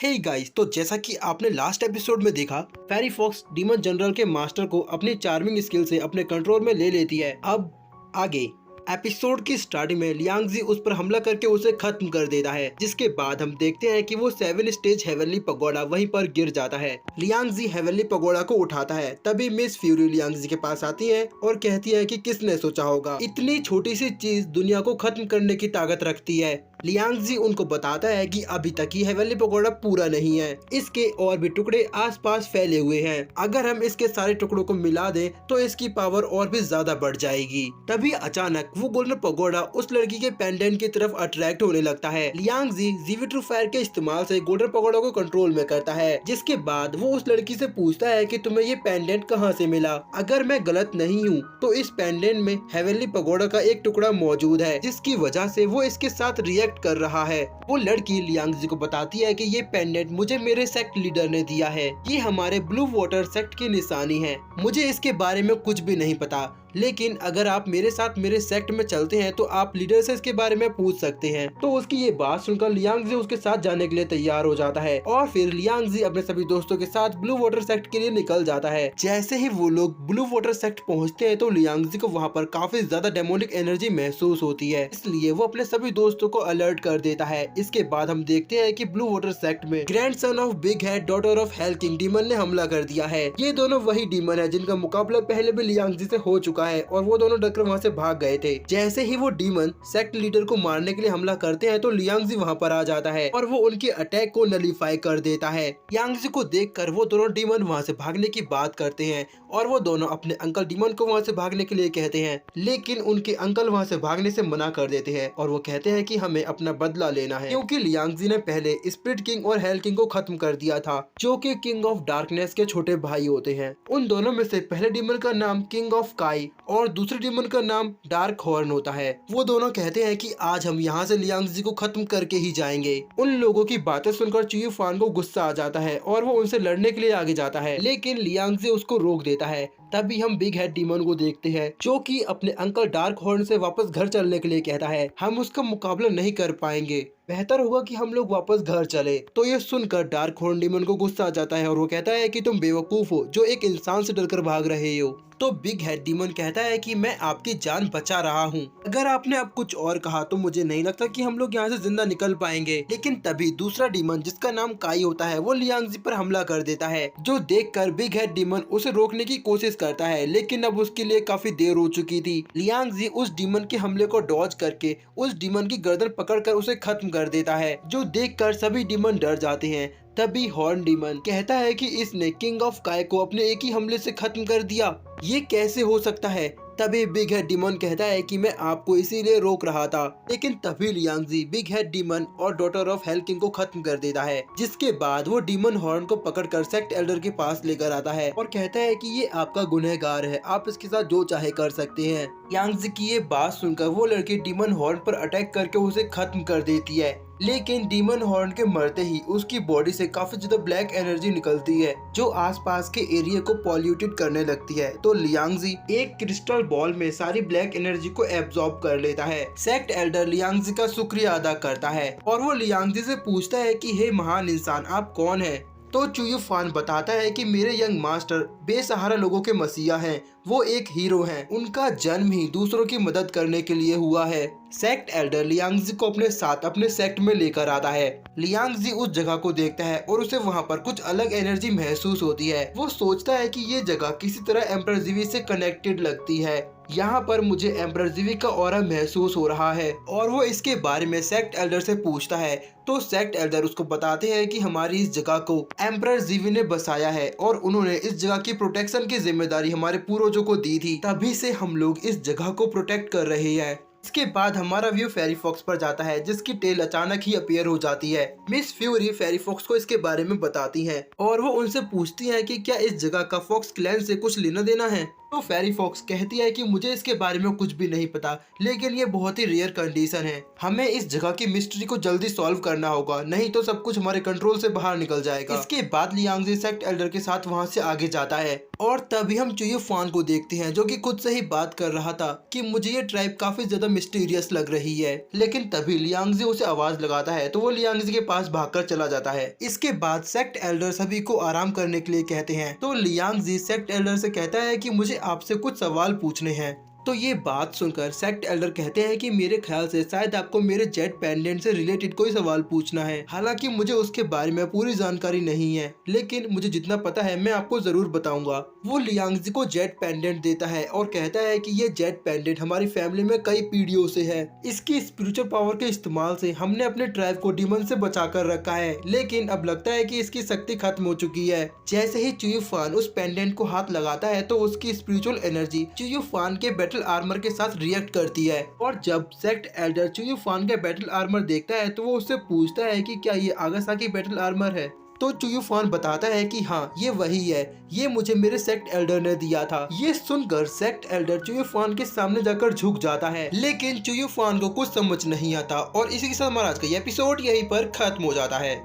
Hey guys, तो जैसा कि आपने लास्ट एपिसोड में देखा, फेरी फॉक्स डीमन जनरल के मास्टर को अपनी चार्मिंग स्किल से अपने कंट्रोल में ले लेती है। अब आगे एपिसोड की स्टार्टिंग में लियांगजी उस पर हमला करके उसे खत्म कर देता है, जिसके बाद हम देखते हैं कि वो 7 स्टेज हेवनली पगोड़ा वहीं पर गिर जाता है। लियांगजी हेवनली पगोड़ा को उठाता है, तभी मिस फ्यूरी लियांगजी के पास आती है और कहती है कि किसने सोचा होगा इतनी छोटी सी चीज दुनिया को खत्म करने की ताकत रखती है। लियांगजी उनको बताता है कि अभी तक ही हेवनली पगोड़ा पूरा नहीं है, इसके और भी टुकड़े आसपास फैले हुए हैं। अगर हम इसके सारे टुकड़ों को मिला दें तो इसकी पावर और भी ज्यादा बढ़ जाएगी। तभी अचानक वो गोल्डन पगोड़ा उस लड़की के पेंडेंट की तरफ अट्रैक्ट होने लगता है। लियांगजी जीविट्रू फायर के इस्तेमाल से गोल्डन पगोड़ा को कंट्रोल में करता है, जिसके बाद वो उस लड़की से पूछता है कि तुम्हें ये पेंडेंट कहाँ से मिला। अगर मैं गलत नहीं हूँ तो इस पेंडेंट में हेवनली पगोड़ा का एक टुकड़ा मौजूद है, जिसकी वजह से वो इसके साथ रिएक्ट कर रहा है। वो लड़की लियांगजी को बताती है कि ये पेंडेंट मुझे मेरे सेक्ट लीडर ने दिया है, ये हमारे ब्लू वाटर सेक्ट की निशानी है। मुझे इसके बारे में कुछ भी नहीं पता, लेकिन अगर आप मेरे साथ मेरे सेक्ट में चलते हैं तो आप लीडर से इसके बारे में पूछ सकते हैं। तो उसकी ये बात सुनकर लियांगजी उसके साथ जाने के लिए तैयार हो जाता है और फिर लियांगजी अपने सभी दोस्तों के साथ ब्लू वाटर सेक्ट के लिए निकल जाता है। जैसे ही वो लोग ब्लू वाटर सेक्ट पहुंचते हैं तो लियांगजी को वहाँ पर काफी ज्यादा डेमोनिक एनर्जी महसूस होती है, इसलिए वो अपने सभी दोस्तों को अलर्ट कर देता है। इसके बाद हम देखते हैं कि ब्लू वाटर सेक्ट में grand son of big head daughter of hell king demon ने हमला कर दिया है। ये दोनों वही डीमन है जिनका मुकाबला पहले भी लियांगजी से हो चुका है और वो दोनों डरकर वहाँ से भाग गए थे। जैसे ही वो डीमन सेक्ट लीडर को मारने के लिए हमला करते हैं तो लियांगजी वहाँ पर आ जाता है और वो उनके अटैक को नलीफाई कर देता है। लियांगजी को देखकर वो दोनों डीमन वहाँ से भागने की बात करते हैं और वो दोनों अपने अंकल डीमन को वहाँ से भागने के लिए कहते हैं, लेकिन उनके अंकल वहाँ से भागने से मना कर देते हैं और वो कहते हैं कि हमें अपना बदला लेना है, क्योंकि लियांगजी ने पहले स्पिरिट किंग और हेल किंग को खत्म कर दिया था, जो कि किंग ऑफ डार्कनेस के छोटे भाई होते हैं। उन दोनों में से पहले डीमन का नाम किंग ऑफ काई और दूसरे डीमन का नाम डार्क हॉर्न होता है। वो दोनों कहते हैं कि आज हम यहाँ से लियांगजी को खत्म करके ही जाएंगे। उन लोगों की बातें सुनकर चियू फान को गुस्सा आ जाता है और वो उनसे लड़ने के लिए आगे जाता है, लेकिन लियांगजी उसको रोक देता है। तभी हम बिग हेड डीमन को देखते हैं, जो कि अपने अंकल डार्क हॉर्न से वापस घर चलने के लिए कहता है। हम उसका मुकाबला नहीं कर पाएंगे, बेहतर होगा कि हम लोग वापस घर चले। तो ये सुनकर डार्क हॉर्न डीमन को गुस्सा आ जाता है और वो कहता है कि तुम बेवकूफ हो जो एक इंसान से डरकर भाग रहे हो। तो बिग हेड डीमन कहता है कि मैं आपकी जान बचा रहा हूँ, अगर आपने अब कुछ और कहा तो मुझे नहीं लगता कि हम लोग यहाँ से जिंदा निकल पाएंगे। लेकिन तभी दूसरा डीमन जिसका नाम काई होता है वो लियांगजी पर हमला कर देता है, जो देखकर बिग हेड डीमन उसे रोकने की कोशिश करता है, लेकिन अब उसके लिए काफी देर हो चुकी थी। लियांगजी उस डीमन के हमले को डॉज करके उस डीमन की गर्दन पकड़कर उसे खत्म कर देता है, जो देखकर सभी डीमन डर जाते हैं। तभी हॉर्न डीमन कहता है कि इसने किंग ऑफ काय को अपने एक ही हमले से खत्म कर दिया, ये कैसे हो सकता है। तभी बिग हेड डीमन कहता है कि मैं आपको इसीलिए रोक रहा था, लेकिन तभी लियांगजी बिग हेड डीमन और डॉटर ऑफ हेल किंग को खत्म कर देता है। जिसके बाद वो डीमन हॉर्न को पकड़कर सेक्ट एल्डर के पास लेकर आता है और कहता है कि ये आपका गुनहगार है, आप इसके साथ जो चाहे कर सकते हैं। लियांगजी की ये बात सुनकर वो लड़की डीमन हॉर्न पर अटैक करके उसे खत्म कर देती है, लेकिन डीमन हॉर्न के मरते ही उसकी बॉडी से काफी ज्यादा ब्लैक एनर्जी निकलती है, जो आसपास के एरिया को पॉल्यूटेड करने लगती है। तो लियांगजी एक क्रिस्टल बॉल में सारी ब्लैक एनर्जी को एब्जॉर्ब कर लेता है। सेक्ट एल्डर लियांगजी का शुक्रिया अदा करता है और वो लियांगजी से पूछता है कि हे महान इंसान, आप कौन हैं। तो चियू फान बताता है कि मेरे यंग मास्टर बेसहारा लोगों के मसीहा हैं, वो एक हीरो हैं, उनका जन्म ही दूसरों की मदद करने के लिए हुआ है। सेक्ट एल्डर लियांगजी को अपने साथ अपने सेक्ट में लेकर आता है। लियांगजी उस जगह को देखता है और उसे वहाँ पर कुछ अलग एनर्जी महसूस होती है। वो सोचता है कि ये जगह किसी तरह एम्परर जीवी से कनेक्टेड लगती है, यहाँ पर मुझे एम्परर जीवी का ऑरा महसूस हो रहा है और वो इसके बारे में सेक्ट एल्डर से पूछता है। तो सेक्ट एल्डर उसको बताते हैं कि हमारी इस जगह को एम्परर जीवी ने बसाया है और उन्होंने इस जगह की प्रोटेक्शन की जिम्मेदारी हमारे पूर्वजों को दी थी, तभी से हम लोग इस जगह को प्रोटेक्ट कर रहे हैं। इसके बाद हमारा व्यू फेरी फॉक्स पर जाता है, जिसकी टेल अचानक ही अपीयर हो जाती है। मिस फ्यूरी फेरी फॉक्स को इसके बारे में बताती हैं और वो उनसे पूछती हैं कि क्या इस जगह का फॉक्स क्लैन से कुछ लेना देना है। तो फेरी फॉक्स कहती है कि मुझे इसके बारे में कुछ भी नहीं पता, लेकिन ये बहुत ही रेयर कंडीशन है। हमें इस जगह की मिस्ट्री को जल्दी सॉल्व करना होगा, नहीं तो सब कुछ हमारे कंट्रोल से बाहर निकल जाएगा। इसके बाद लियांगजी सेक्ट एल्डर के साथ वहाँ से आगे जाता है और तभी हम चुयू फान को देखते हैं, जो कि खुद से ही बात कर रहा था कि मुझे ये ट्राइब काफी ज्यादा मिस्टीरियस लग रही है। लेकिन तभी लियांगजी उसे आवाज लगाता है तो वो लियांगजी के पास भागकर चला जाता है। इसके बाद सेक्ट एल्डर सभी को आराम करने के लिए कहते हैं, तो लियांगजी सेक्ट एल्डर से कहता है कि मुझे आपसे कुछ सवाल पूछने हैं। तो ये बात सुनकर सेक्ट एल्डर कहते हैं कि मेरे ख्याल से शायद आपको मेरे जेट पेंडेंट से रिलेटेड कोई सवाल पूछना है। हालांकि मुझे उसके बारे में पूरी जानकारी नहीं है, लेकिन मुझे जितना पता है मैं आपको जरूर बताऊंगा। वो लियांगजी को जेट पेंडेंट देता है और कहता है कि ये जेट पेंडेंट हमारी फैमिली में कई पीढ़ियों से है। इसकी स्पिरिचुअल पावर के इस्तेमाल से हमने अपने ट्राइब को डीमन से बचा कर रखा है, लेकिन अब लगता है कि इसकी शक्ति खत्म हो चुकी है। जैसे ही चुयू फान उस पेंडेंट को हाथ लगाता है तो उसकी स्पिरिचुअल एनर्जी चुयू फान के बैटल आर्मर के साथ रिएक्ट करती है। और जब सेक्ट एल्डर चुयू फान का बैटल आर्मर देखता है तो वो उससे पूछता है कि क्या ये आगासाकी बैटल आर्मर है। तो चुयू फान बताता है कि हाँ ये वही है, ये मुझे मेरे सेक्ट एल्डर ने दिया था। ये सुनकर सेक्ट एल्डर चुयू फान के सामने जाकर झुक जाता है, लेकिन चुयू फान को कुछ समझ नहीं आता और इसी के साथ हमारा आज का ये एपिसोड यहीं पर खत्म हो जाता है।